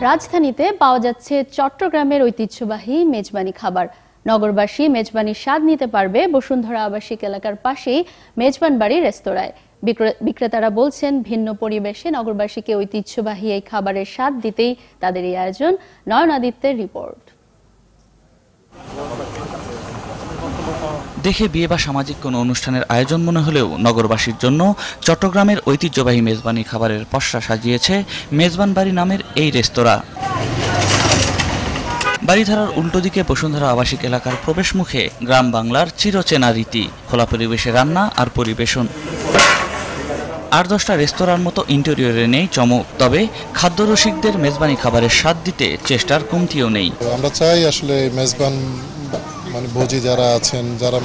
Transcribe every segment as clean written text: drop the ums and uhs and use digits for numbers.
রাজধানীতে পাওয়া যাচ্ছে চট্টগ্রামের ঐতিহ্যবাহী মেজবানি খাবার। নগরবাসী মেজবানির স্বাদ নিতে পারবে বসুন্ধরা আবাসিক এলাকার পাশেই মেজবান বাড়ি রেস্তোরাঁয়। বিক্রেতারা বলছেন, ভিন্ন পরিবেশে নগরবাসীকে ঐতিহ্যবাহী এই খাবারের স্বাদ দিতেই তাদের এই আয়োজন। নয়ন আদিত্যের রিপোর্ট। দেখে বিয়ে বা সামাজিক কোনো অনুষ্ঠানের আয়োজন মনে হলেও নগরবাসীর জন্য চট্টগ্রামের ঐতিহ্যবাহী মেজবানি খাবারের পসরা সাজিয়েছে মেজবান বাড়ি নামের এই রেস্তোরাঁ। বাড়িধারার উল্টো দিকে বসুন্ধরা আবাসিক এলাকার প্রবেশ মুখে গ্রাম বাংলার চিরচেনা রীতি, খোলা পরিবেশে রান্না আর পরিবেশন। 8-10টা রেস্তোরাঁর মতো ইন্টেরিয়রে নেই চমক, তবে খাদ্যরসিকদের মেজবানি খাবারের স্বাদ দিতে চেষ্টার কমতিও নেই। আমরা চাই আসলে মেজবান ভোজি যারা আছেন, যারা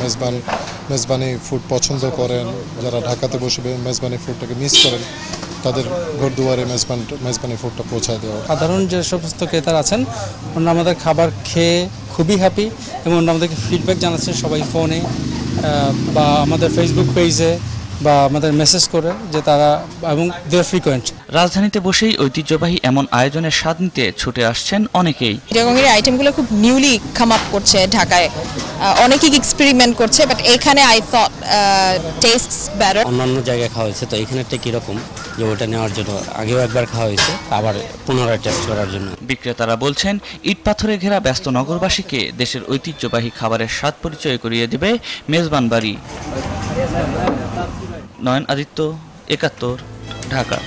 মেজবানি ফুড পছন্দ করেন, যারা ঢাকাতে বসে মেজবানি ফুডটাকে মিস করেন, তাদের ঘর দুয়ারে মেজবানি ফুডটা পৌঁছায় দেওয়া। সাধারণ যে সমস্ত ক্রেতারা আছেন ওনারা আমাদের খাবার খেয়ে খুবই হ্যাপি এবং ওনারা আমাদেরকে ফিডব্যাক জানাচ্ছেন সবাই ফোনে বা আমাদের ফেসবুক পেজে বা আমাদের মেসেজ করে যে তারা এবং দে আর ফ্রিকোয়েন্ট। রাজধানীতে বসেই ঐতিহ্যবাহী এমন আয়োজনের স্বাদ নিতে ছুটে আসছেন অনেকেই। চিটাগংয়ের আইটেমগুলো খুব নিউলি কাম আপ করছে ঢাকায়, অনেকেই এক্সপেরিমেন্ট করছে, বাট এখানে আই থট টেস্টস বেটার। অন্যান্য জায়গায় খাওয়া হয়েছে, তো এখানেরটা কিরকম যে ওটা নেওয়ার জন্য আগেও একবার খাওয়া হয়েছে, আবার পুনরায় টেস্ট করার জন্য। বিক্রেতারা বলছেন, ইট পাথরে ঘেরা ব্যস্ত নগরবাসীকে দেশের ঐতিহ্যবাহী খাবারের স্বাদ পরিচয় করিয়ে দেবে মেজবান বাড়ি। নয়ন আদিত্য, ৭১, ঢাকা।